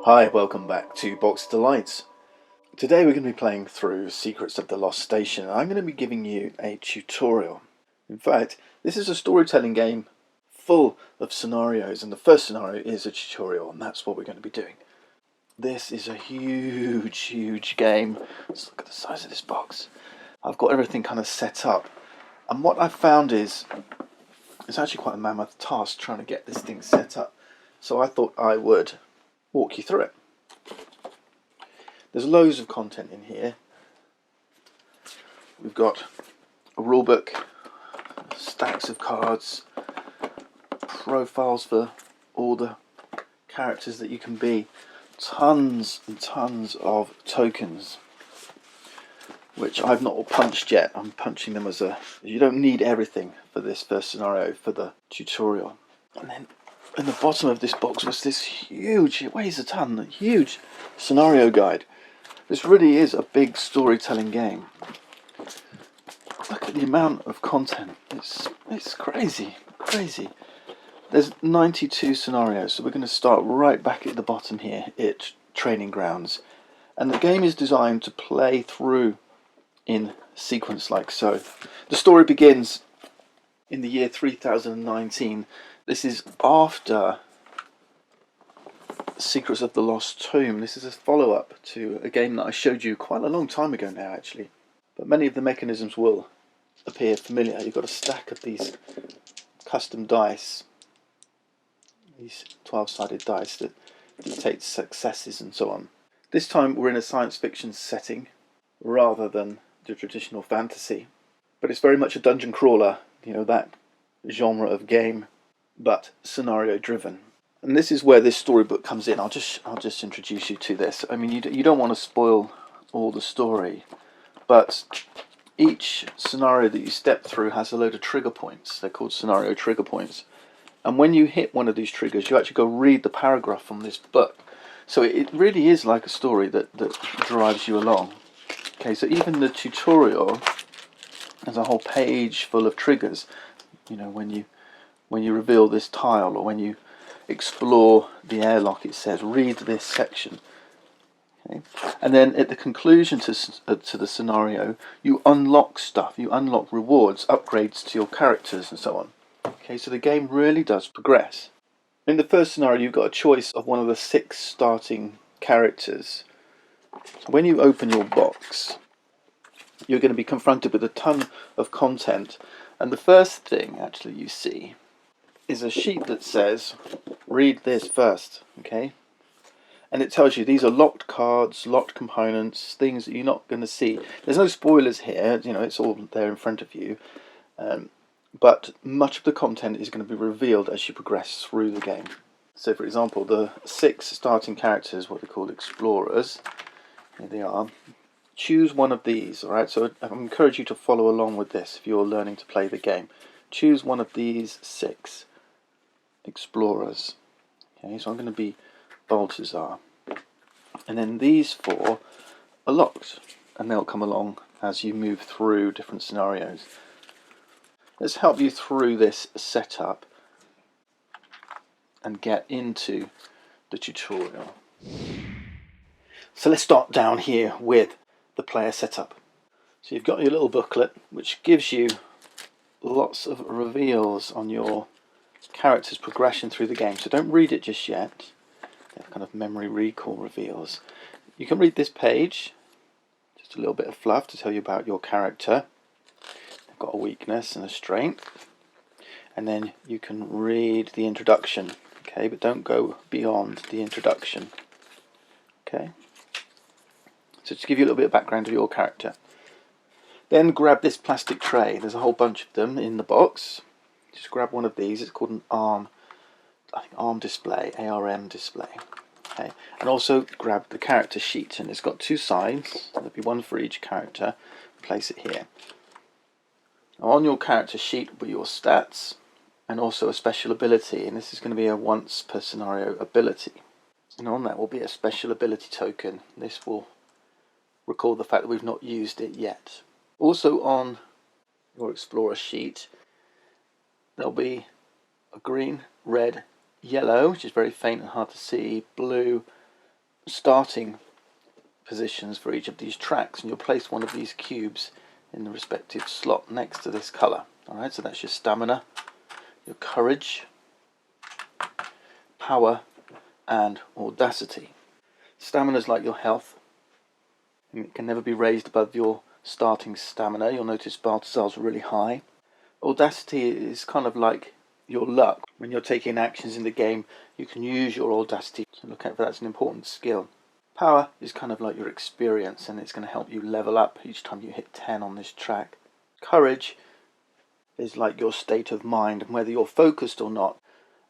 Hi, welcome back to Box Delights. Today we're going to be playing through Secrets of the Lost Station, and I'm going to be giving you a tutorial. In fact, this is a storytelling game full of scenarios, and the first scenario is a tutorial, and that's what we're going to be doing. This is a huge game. Let's look at the size of this box. I've got everything kind of set up, and what I've found is it's actually quite a mammoth task trying to get this thing set up. So I thought I would walk you through it. There's loads of content in here. We've got a rulebook, stacks of cards, profiles for all the characters that you can be, tons and tons of tokens, which I've not all punched yet. I'm punching them as you don't need everything for this first scenario for the tutorial. And then in the bottom of this box was this huge, it weighs a ton, huge scenario guide. This really is a big storytelling game. Look at the amount of content. It's crazy. There's 92 scenarios, so we're going to start right back at the bottom here at Training Grounds. And the game is designed to play through in sequence like so. The story begins in the year 3019. This is after Secrets of the Lost Tomb. This is a follow-up to a game that I showed you quite a long time ago now, actually. But many of the mechanisms will appear familiar. You've got a stack of these custom dice, these 12-sided dice that dictate successes and so on. This time we're in a science fiction setting rather than the traditional fantasy. But it's very much a dungeon crawler, that genre of game, but scenario driven. And this is where this storybook comes in. I'll just introduce you to this. I mean, you don't want to spoil all the story, but each scenario that you step through has a load of trigger points. They're called scenario trigger points. And when you hit one of these triggers, you actually go read the paragraph from this book. So it really is like a story that drives you along. Okay, so even the tutorial has a whole page full of triggers. When you reveal this tile, or when you explore the airlock, it says read this section. Okay? And then at the conclusion to the scenario, you unlock stuff, you unlock rewards, upgrades to your characters and so on. Okay, so the game really does progress. In the first scenario, you've got a choice of one of the 6 starting characters. So when you open your box, you're going to be confronted with a ton of content, and the first thing actually you see is a sheet that says read this first. Okay, and it tells you these are locked cards, locked components, things that you're not going to see. There's no spoilers here, it's all there in front of you, but much of the content is going to be revealed as you progress through the game. So for example, the 6 starting characters, what they call explorers, here they are. Choose one of these. Alright, so I encourage you to follow along with this if you're learning to play the game. Choose one of these 6 explorers. Okay, so I'm going to be Balthazar. And then these 4 are locked, and they'll come along as you move through different scenarios. Let's help you through this setup and get into the tutorial. So let's start down here with the player setup. So you've got your little booklet which gives you lots of reveals on your character's progression through the game. So don't read it just yet. They're kind of memory recall reveals. You can read this page, just a little bit of fluff to tell you about your character. They've got a weakness and a strength. And then you can read the introduction. Okay, but don't go beyond the introduction. Okay. So to give you a little bit of background of your character. Then grab this plastic tray. There's a whole bunch of them in the box. Just grab one of these. It's called an ARM display, ARM display. Okay. And also grab the character sheet, and it's got 2 sides. There'll be one for each character. Place it here. Now on your character sheet will be your stats and also a special ability, and this is going to be a once per scenario ability. And on that will be a special ability token. This will recall the fact that we've not used it yet. Also on your explorer sheet there'll be a green, red, yellow, which is very faint and hard to see, blue, starting positions for each of these tracks, and you'll place one of these cubes in the respective slot next to this colour. Alright, so that's your stamina, your courage, power and audacity. Stamina is like your health, and it can never be raised above your starting stamina. You'll notice Balthazar's really high. Audacity is kind of like your luck. When you're taking actions in the game, you can use your audacity, so look out for that's an important skill. Power is kind of like your experience, and it's going to help you level up each time you hit 10 on this track. Courage is like your state of mind, and whether you're focused or not.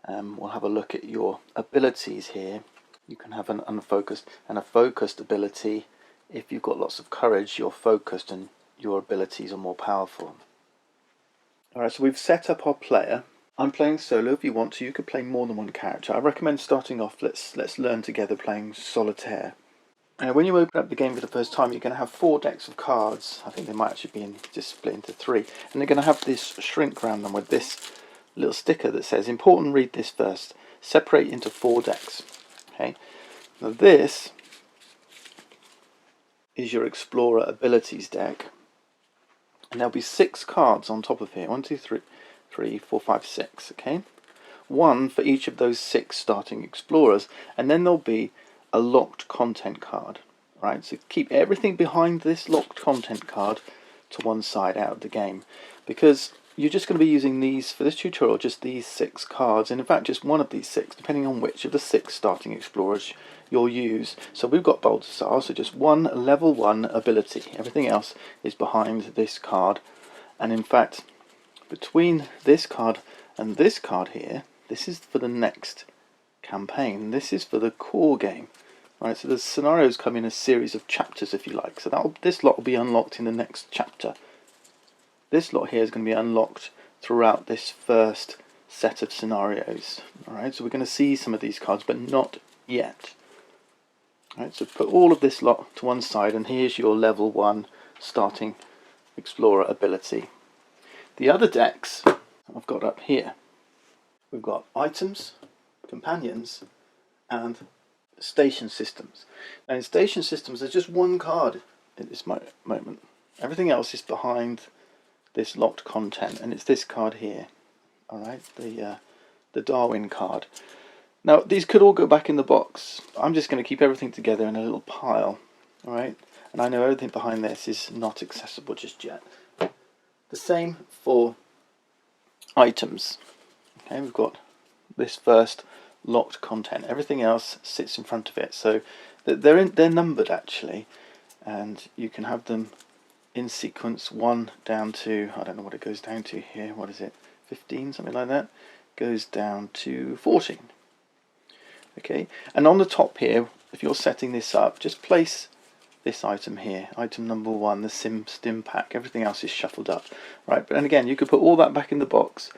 We'll have a look at your abilities here. You can have an unfocused and a focused ability. If you've got lots of courage, you're focused and your abilities are more powerful. Alright, so we've set up our player. I'm playing solo. If you want to, you could play more than one character. I recommend starting off, let's learn together playing solitaire. When you open up the game for the first time, you're going to have 4 decks of cards. I think they might actually be just split into 3. And they're going to have this shrink around them with this little sticker that says, important, read this first. Separate into 4 decks. Okay. Now this is your Explorer Abilities deck. And there'll be 6 cards on top of here. 1, 2, 3, 4, 5, 6. Okay. 1 for each of those 6 starting explorers, and then there'll be a locked content card. Right, so keep everything behind this locked content card to one side out of the game, because you're just going to be using these for this tutorial, just these 6 cards, and in fact just one of these 6, depending on which of the 6 starting explorers you'll use. So we've got Balthazar, so just one level 1 ability. Everything else is behind this card, and in fact between this card and this card here, this is for the next campaign. This is for the core game. Right, so the scenarios come in a series of chapters, if you like. So this lot will be unlocked in the next chapter. This lot here is going to be unlocked throughout this first set of scenarios. Alright, so we're going to see some of these cards, but not yet. Alright, so put all of this lot to one side, and here's your level 1 starting explorer ability. The other decks I've got up here. We've got items, companions, and station systems. Now in station systems, there's just one card at this moment. Everything else is behind this locked content, and it's this card here. Alright, the Darwin card. Now these could all go back in the box. I'm just going to keep everything together in a little pile. Alright, and I know everything behind this is not accessible just yet. The same for items. Okay, we've got this first locked content. Everything else sits in front of it. So they're numbered actually, and you can have them in sequence 1 down to, I don't know what it goes down to here. What is it? 15, something like that. Goes down to 14. Okay, and on the top here, if you're setting this up, just place this item here, item number 1, the stim pack. Everything else is shuffled up, right? But and again, you could put all that back in the box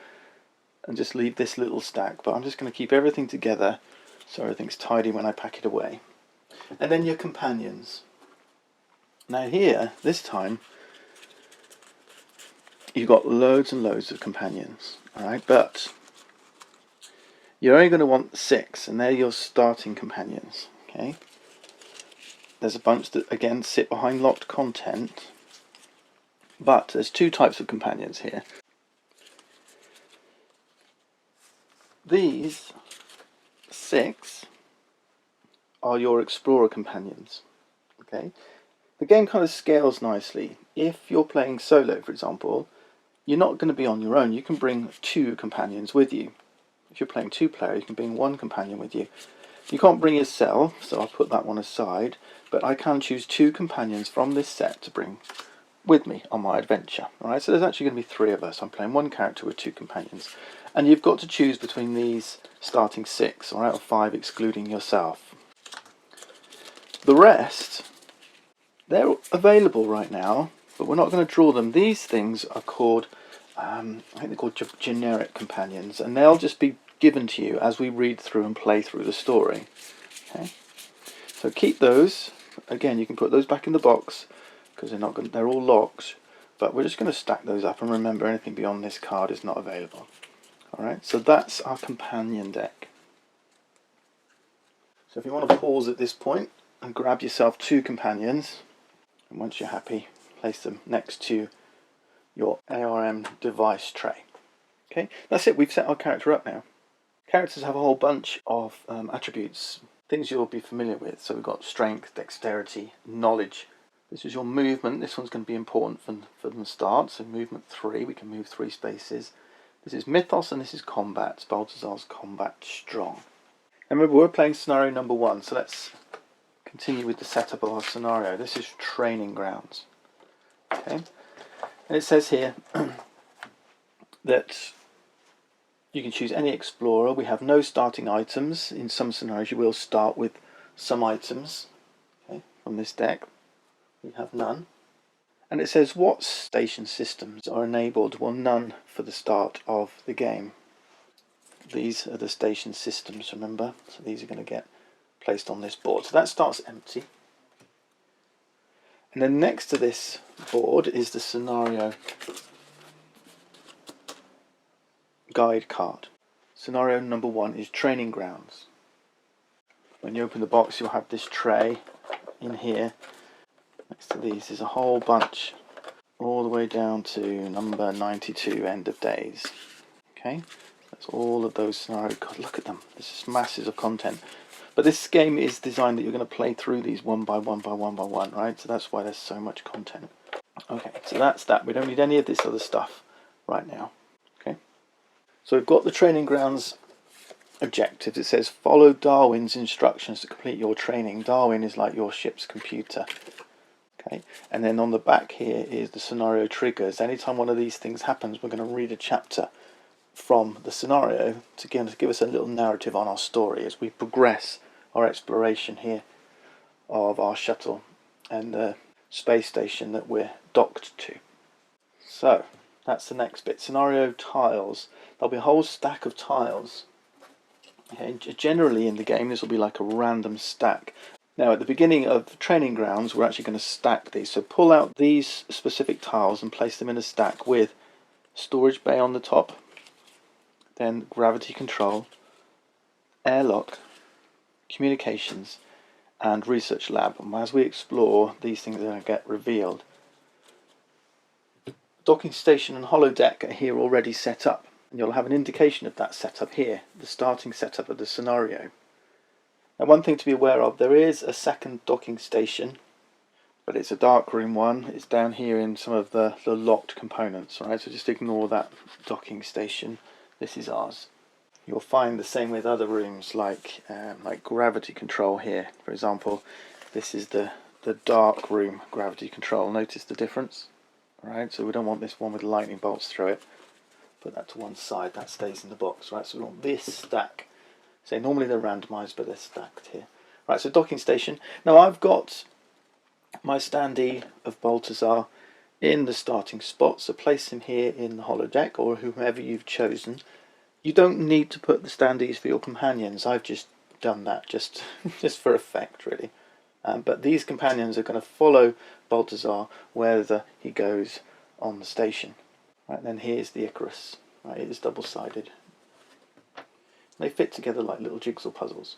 and just leave this little stack, but I'm just going to keep everything together so everything's tidy when I pack it away. And then your companions. Now here, this time, you've got loads and loads of companions, alright, but you're only going to want 6, and they're your starting companions, okay? There's a bunch that again sit behind locked content, but there's 2 types of companions here. These 6 are your explorer companions. Okay, the game kind of scales nicely. If you're playing solo, for example, you're not going to be on your own. You can bring 2 companions with you. If you're playing 2-player, you can bring 1 companion with you. You can't bring yourself, so I'll put that one aside, but I can choose 2 companions from this set to bring with me on my adventure. Alright, so there's actually going to be 3 of us. I'm playing 1 character with 2 companions. And you've got to choose between these starting 6, alright, or 5 excluding yourself. The rest, they're available right now, but we're not going to draw them. These things are called, I think they're called generic companions, and they'll just be given to you as we read through and play through the story. Okay, so keep those. Again, you can put those back in the box because they're all locked, but we're just going to stack those up, and remember, anything beyond this card is not available. Alright, so that's our companion deck. So if you want to pause at this point and grab yourself 2 companions, and once you're happy, place them next to your ARM device tray. Okay, that's it. We've set our character up now. Characters have a whole bunch of attributes, things you'll be familiar with. So we've got strength, dexterity, knowledge. This is your movement. This one's going to be important from the start. So movement 3, we can move 3 spaces. This is mythos and this is combat. Balthazar's combat strong. And remember, we're playing scenario number 1, so let's continue with the setup of our scenario. This is training grounds. Okay, and it says here that you can choose any explorer. We have no starting items. In some scenarios you will start with some items. Okay, from this deck. We have none. And it says what station systems are enabled. Well, none for the start of the game. These are the station systems, remember? So these are going to get placed on this board. So that starts empty. And then next to this board is the scenario guide card. Scenario number 1 is training grounds. When you open the box, you'll have this tray in here. Next to these is a whole bunch all the way down to number 92, end of days. Okay, that's all of those scenarios. God, look at them. This is masses of content. But this game is designed that you're going to play through these one by one by one by one, right? So that's why there's so much content. Okay, so that's that. We don't need any of this other stuff right now. Okay, so we've got the training grounds objectives. It says follow Darwin's instructions to complete your training. Darwin is like your ship's computer. Okay, and then on the back here is the scenario triggers. Anytime one of these things happens, we're going to read a chapter from the scenario to give us a little narrative on our story as we progress our exploration here of our shuttle and the space station that we're docked to. So that's the next bit. Scenario tiles. There'll be a whole stack of tiles. Okay, generally in the game this will be like a random stack. Now at the beginning of training grounds we're actually going to stack these. So pull out these specific tiles and place them in a stack with storage bay on the top, then gravity control, airlock, communications and research lab. And as we explore, these things are going to get revealed. Docking station and holodeck are here already set up, and you'll have an indication of that setup here, the starting setup of the scenario. Now one thing to be aware of, there is a second docking station, but it's a darkroom one. It's down here in some of the locked components, right? So just ignore that docking station. This is ours. You'll find the same with other rooms like gravity control here. For example, this is the dark room gravity control. Notice the difference, right? So we don't want this one with lightning bolts through it. Put that to one side, that stays in the box, right? So we want this stack. So normally they're randomized, but they're stacked here. Right, so docking station. Now I've got my standee of Balthazar in the starting spot, so place him here in the holodeck, or whomever you've chosen. You don't need to put the standees for your companions. I've just done that just for effect, really. But these companions are going to follow Balthazar wherever he goes on the station. Right, then here's the Icarus. Right, it is double-sided. They fit together like little jigsaw puzzles.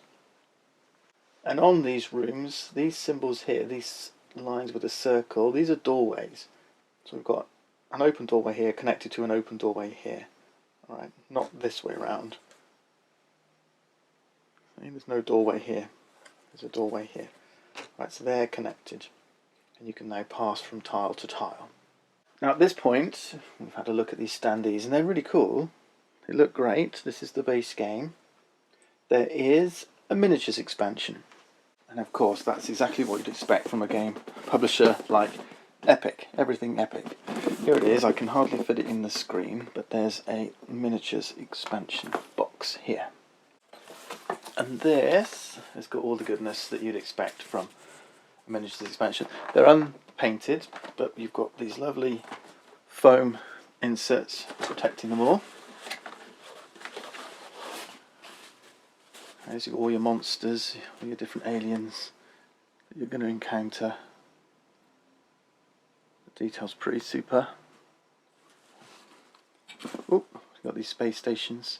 And on these rooms, these symbols here, these lines with a circle, these are doorways. So we've got an open doorway here connected to an open doorway here. Alright, not this way around. See, there's no doorway here. There's a doorway here. Right, so they're connected. And you can now pass from tile to tile. Now at this point, we've had a look at these standees, and they're really cool. They look great. This is the base game. There is a miniatures expansion. And of course, that's exactly what you'd expect from a game publisher like Epic. Everything Epic. Here it is. I can hardly fit it in the screen, but there's a miniatures expansion box here. And this has got all the goodness that you'd expect from a miniatures expansion. They're unpainted, but you've got these lovely foam inserts protecting them all. There's all your monsters, all your different aliens that you're going to encounter. The detail's pretty super. Oh, we've got these space stations.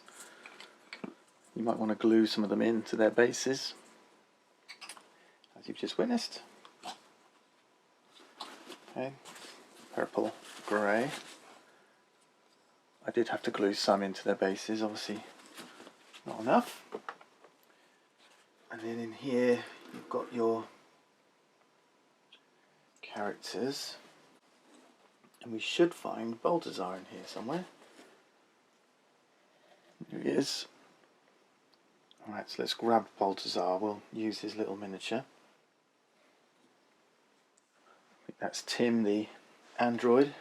You might want to glue some of them into their bases. you've just witnessed. Okay, purple, grey. I did have to glue some into their bases, obviously not enough. And then in here you've got your characters, and we should find Balthazar in here somewhere. Here he is. Alright, so let's grab Balthazar. We'll use his little miniature. I think that's Tim, the android.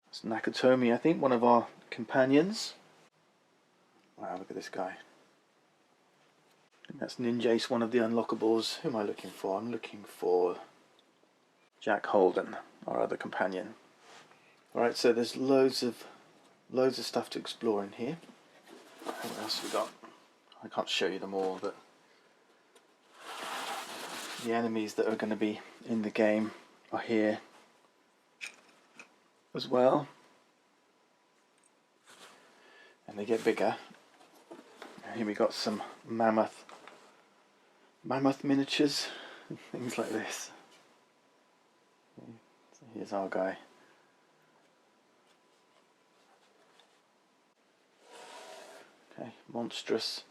It's Nakatomi, I think, one of our companions. Wow, look at this guy. I think that's Ninjace, one of the unlockables. Who am I looking for? I'm looking for Jack Holden, our other companion. Alright, so there's loads of stuff to explore in here. What else have we got? I can't show you them all, but the enemies that are going to be in the game are here as well, and they get bigger. And here we got some mammoth miniatures and things like this. So here's our guy. Okay, monstrous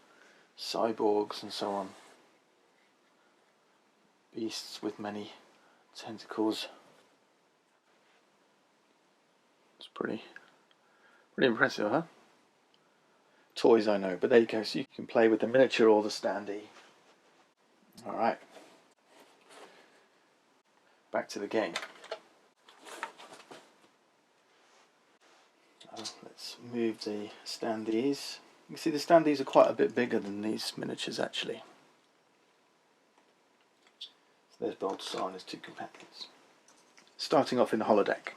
cyborgs and so on. Beasts with many tentacles. It's pretty impressive, huh? Toys, I know, but there you go. So you can play with the miniature or the standee. Alright. Back to the game. Let's move the standees. You can see the standees are quite a bit bigger than these miniatures actually. So there's Balthazar and his two companions. Starting off in the holodeck.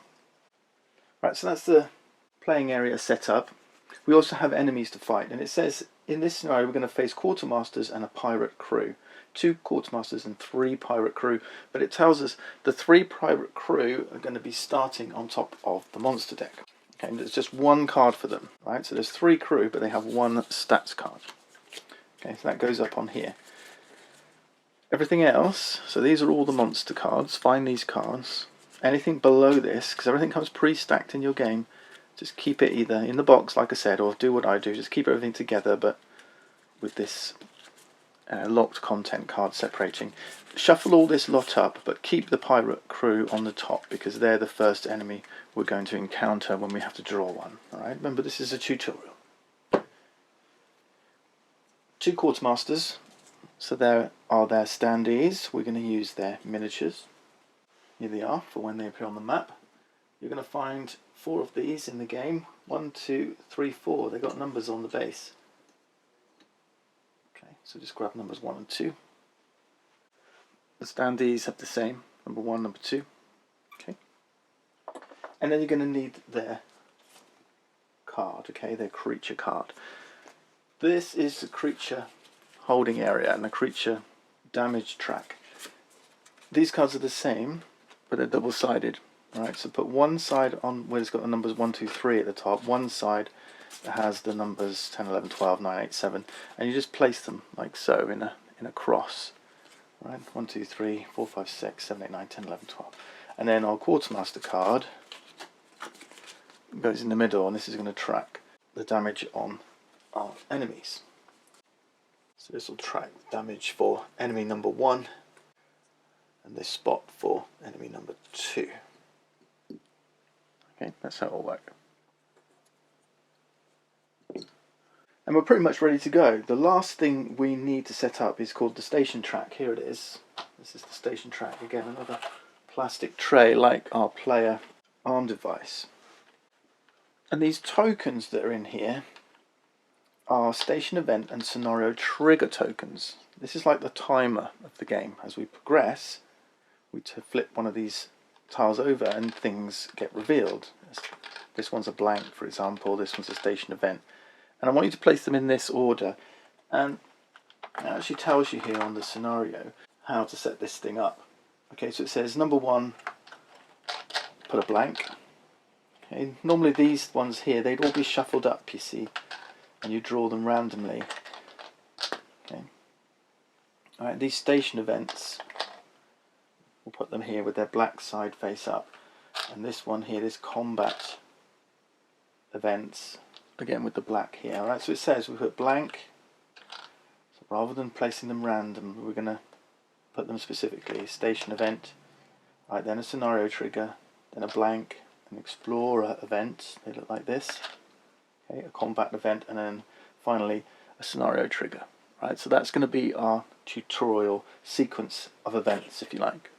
Right, so that's the playing area set up. We also have enemies to fight, and it says in this scenario we're going to face quartermasters and a pirate crew. 2 quartermasters and 3 pirate crew, but it tells us the 3 pirate crew are going to be starting on top of the monster deck. Okay, and there's just 1 card for them, right? So there's 3 crew, but they have 1 stats card. Okay, so that goes up on here. Everything else, so these are all the monster cards. Find these cards. Anything below this, because everything comes pre-stacked in your game, just keep it either in the box, like I said, or do what I do. Just keep everything together, but with this locked content card separating. Shuffle all this lot up, but keep the pirate crew on the top, because they're the first enemy we're going to encounter when we have to draw one. Alright, remember this is a tutorial. 2 quartermasters, so there are their standees. We're going to use their miniatures. Here they are for when they appear on the map. You're going to find 4 of these in the game. 1, 2, 3, 4. They've got numbers on the base. Okay, so just grab numbers 1 and 2. The standees have the same. Number 1, number 2. Okay. And then you're going to need their card, okay, their creature card. This is the creature holding area and the creature damage track. These cards are the same, but they're double-sided. Right, so put one side on where it's got the numbers 1, 2, 3 at the top, one side that has the numbers 10, 11, 12, 9, 8, 7, and you just place them like so in a cross. Right, 1, 2, 3, 4, 5, 6, 7, 8, 9, 10, 11, 12. And then our quartermaster card goes in the middle, and this is going to track the damage on our enemies. So this will track damage for enemy number 1, and this spot for enemy number 2. Okay, that's how it will work. And we're pretty much ready to go. The last thing we need to set up is called the station track. Here it is. This is the station track. Again, another plastic tray like our player arm device. And these tokens that are in here are station event and scenario trigger tokens. This is like the timer of the game. As we progress, we flip one of these tiles over and things get revealed. This one's a blank, for example. This one's a station event. And I want you to place them in this order. And it actually tells you here on the scenario how to set this thing up. Okay, so it says number 1, put a blank. Okay, normally these ones here, they'd all be shuffled up, you see, and you draw them randomly. Okay, Alright, these station events, we'll put them here with their black side face up. And this one here, this combat events, again with the black here. Alright, so it says we put blank, so rather than placing them random, we're going to put them specifically. Station event, right, then a scenario trigger, then a blank, an explorer event, they look like this, okay, a combat event, and then finally a scenario trigger. Right, so that's going to be our tutorial sequence of events, if you like.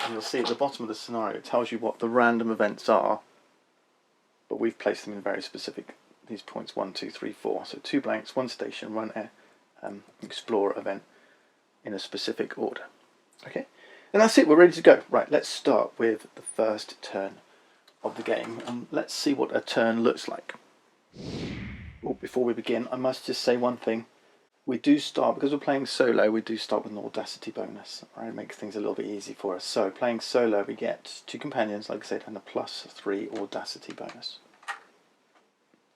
And you'll see at the bottom of the scenario it tells you what the random events are, but we've placed them in very specific, these points 1, 2, 3, 4. So 2 blanks, 1 station, 1 explorer event in a specific order. Okay, and that's it, we're ready to go. Right, let's start with the first turn of the game, and let's see what a turn looks like. Oh, before we begin, I must just say one thing. We do start, because we're playing solo, we do start with an audacity bonus. Right, it makes things a little bit easy for us. So playing solo, we get 2 companions, like I said, and a +3 audacity bonus.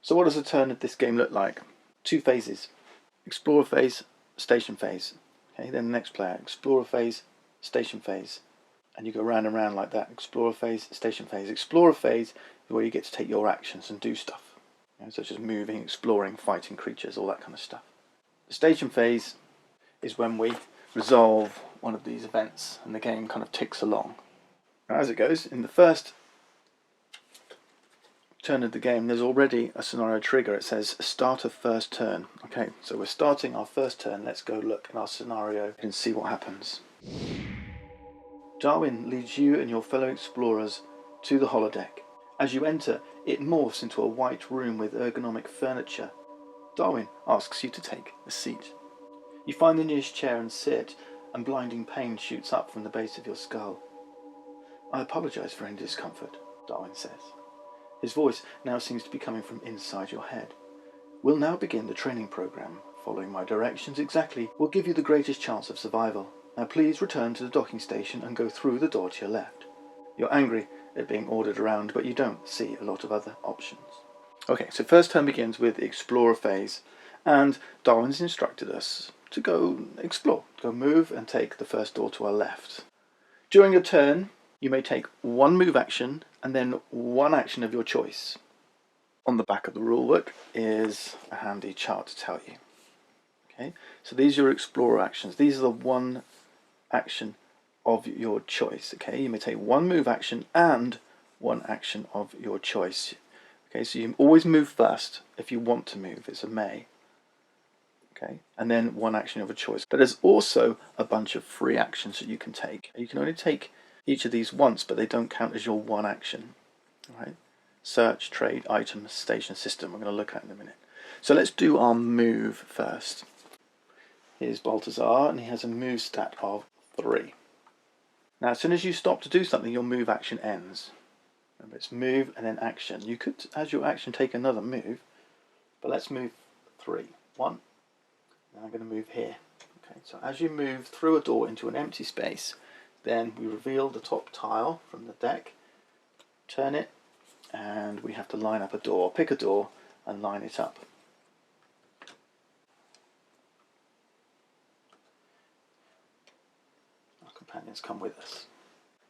So what does a turn of this game look like? 2 phases. Explorer phase, station phase. Okay, then the next player, explorer phase, station phase. And you go round and round like that. Explorer phase, station phase. Explorer phase is where you get to take your actions and do stuff. You know, such as moving, exploring, fighting creatures, all that kind of stuff. The station phase is when we resolve one of these events and the game kind of ticks along. Now, as it goes, in the first turn of the game, there's already a scenario trigger. It says start of first turn. Okay, so we're starting our first turn. Let's go look at our scenario and see what happens. Darwin leads you and your fellow explorers to the holodeck. As you enter, it morphs into a white room with ergonomic furniture. Darwin asks you to take a seat. You find the nearest chair and sit, and blinding pain shoots up from the base of your skull. I apologise for any discomfort, Darwin says. His voice now seems to be coming from inside your head. We'll now begin the training program. Following my directions exactly will give you the greatest chance of survival. Now please return to the docking station and go through the door to your left. You're angry at being ordered around, but you don't see a lot of other options. Okay, so first turn begins with the explorer phase, and Darwin's instructed us to go explore, go move and take the first door to our left. During your turn, you may take 1 move action and then 1 action of your choice. On the back of the rulebook is a handy chart to tell you. Okay, so these are your explorer actions. These are the 1 action of your choice. Okay, you may take 1 move action and 1 action of your choice. Okay, so you always move first if you want to move. It's a may. Okay, and then 1 action of a choice. But there's also a bunch of free actions that you can take. You can only take each of these once, but they don't count as your 1 action. All right, search, trade, item, station, system. We're going to look at in a minute. So let's do our move first. Here's Balthazar, and he has a move stat of 3. Now, as soon as you stop to do something, your move action ends. Remember, it's move and then action. You could, as your action, take another move, but let's move 3. 1, and I'm going to move here. Okay, so as you move through a door into an empty space, then we reveal the top tile from the deck, turn it, and we have to line up a door. Pick a door and line it up. Our companions come with us.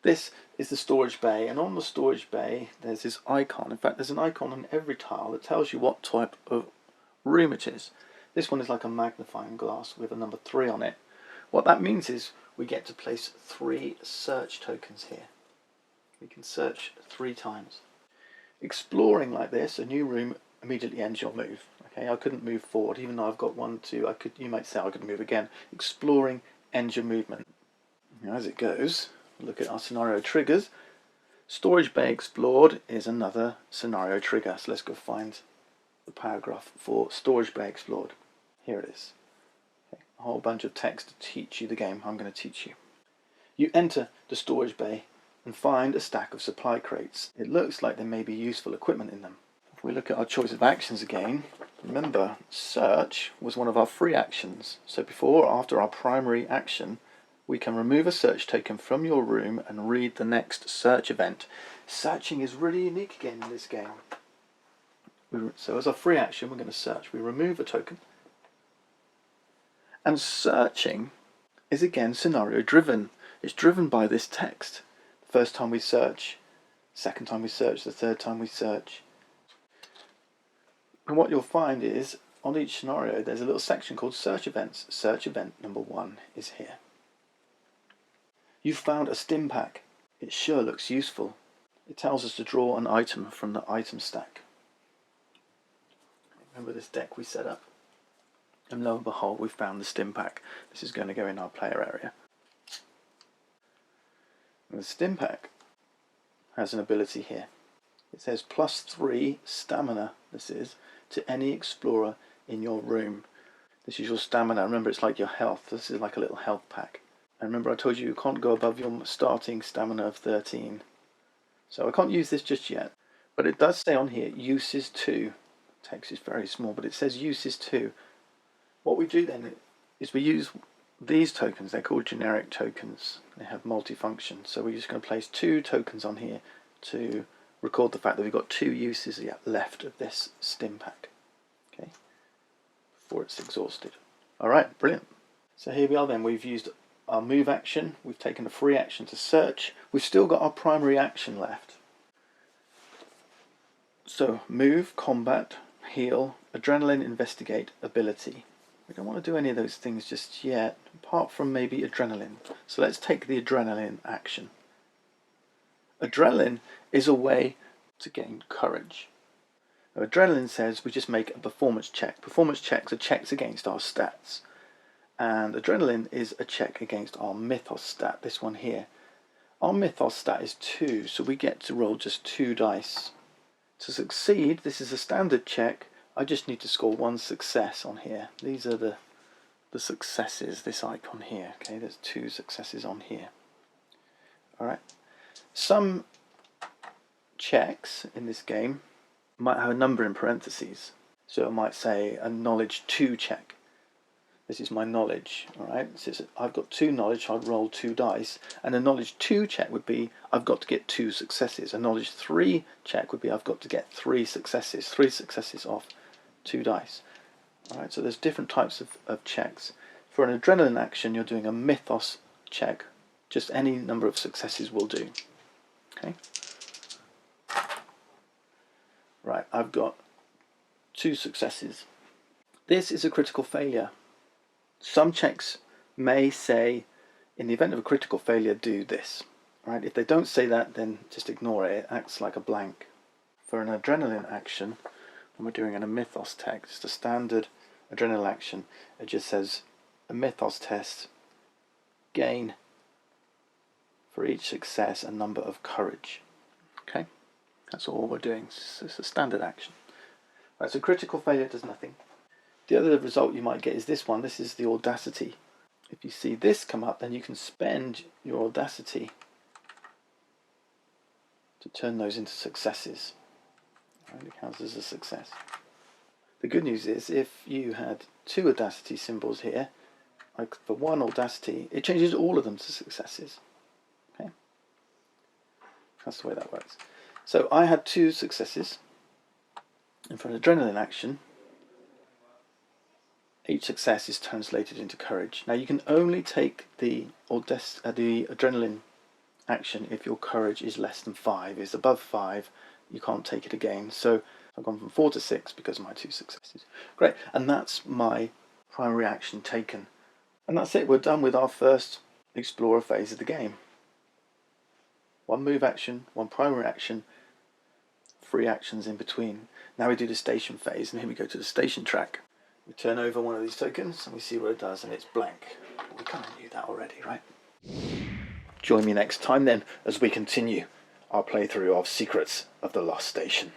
This is the storage bay, and on the storage bay there's this icon. In fact, there's an icon on every tile that tells you what type of room it is. This one is like a magnifying glass with a number 3 on it. What that means is we get to place 3 search tokens here. We can search 3 times. Exploring like this, a new room immediately ends your move. Okay, I couldn't move forward, even though I've got 1, 2. You might say I could move again. Exploring ends your movement. As it goes, look at our scenario triggers. Storage bay explored is another scenario trigger. So let's go find the paragraph for storage bay explored. Here it is. Okay, a whole bunch of text to teach you the game I'm going to teach you. You enter the storage bay and find a stack of supply crates. It looks like there may be useful equipment in them. If we look at our choice of actions again, remember search was one of our free actions. So before or after our primary action, we can remove a search token from your room and read the next search event. Searching is really unique again in this game. So as our free action, we're going to search. We remove a token, And searching is again scenario driven. It's driven by this text. The first time we search, second time we search, the third time we search. And what you'll find is on each scenario there's a little section called search events. Search event number 1 is here. You've found a stim pack. It sure looks useful. It tells us to draw an item from the item stack. Remember this deck we set up? And lo and behold, we've found the stim pack. This is going to go in our player area. And the stim pack has an ability here. It says +3 stamina, this is, to any explorer in your room. This is your stamina. Remember, it's like your health. This is like a little health pack. And remember, I told you you can't go above your starting stamina of 13. So I can't use this just yet. But it does say on here, uses 2. Text is very small, but it says uses 2. What we do then is we use these tokens. They're called generic tokens. They have multifunction. So we're just going to place 2 tokens on here to record the fact that we've got 2 uses yet left of this stim pack. Okay, before it's exhausted. Alright, brilliant. So here we are then. We've used our move action. We've taken a free action to search. We've still got our primary action left. So move, combat, heal, adrenaline, investigate, ability. We don't want to do any of those things just yet, apart from maybe adrenaline. So let's take the adrenaline action. Adrenaline is a way to gain courage. Now, adrenaline says we just make a performance check. Performance checks are checks against our stats. And adrenaline is a check against our mythos stat, this one here. Our mythos stat is 2, so we get to roll just 2 dice. To succeed, this is a standard check. I just need to score 1 success on here. These are the successes, this icon here. Okay, there's 2 successes on here. Alright. Some checks in this game might have a number in parentheses. So it might say a knowledge 2 check. This is my knowledge. Alright, it says I've got 2 knowledge, I'd roll 2 dice. And a knowledge 2 check would be I've got to get 2 successes. A knowledge 3 check would be I've got to get 3 successes. 3 successes off 2 dice. Alright, so there's different types of checks. For an adrenaline action, you're doing a mythos check. Just any number of successes will do. Okay. Right, I've got 2 successes. This is a critical failure. Some checks may say, in the event of a critical failure, do this. Right? If they don't say that, then just ignore it. It acts like a blank. For an adrenaline action, when we're doing a mythos test, just a standard adrenaline action, it just says a mythos test, gain for each success a number of courage. Okay, that's all we're doing. It's a standard action. Right, so critical failure does nothing. The other result you might get is this one. This is the audacity. If you see this come up, then you can spend your audacity to turn those into successes. Right, it counts as a success. The good news is if you had 2 audacity symbols here, like for 1 audacity, it changes all of them to successes. Okay, that's the way that works. So I had 2 successes, and for an adrenaline action, each success is translated into courage. Now you can only take the adrenaline action if your courage is less than 5. If it's above 5, you can't take it again. So I've gone from 4 to 6 because of my 2 successes. Great, and that's my primary action taken. And that's it, we're done with our first explorer phase of the game. 1 move action, 1 primary action, 3 actions in between. Now we do the station phase, and here we go to the station track. We turn over one of these tokens and we see what it does, and it's blank. We kind of knew that already, right? Join me next time then as we continue our playthrough of Secrets of the Lost Station.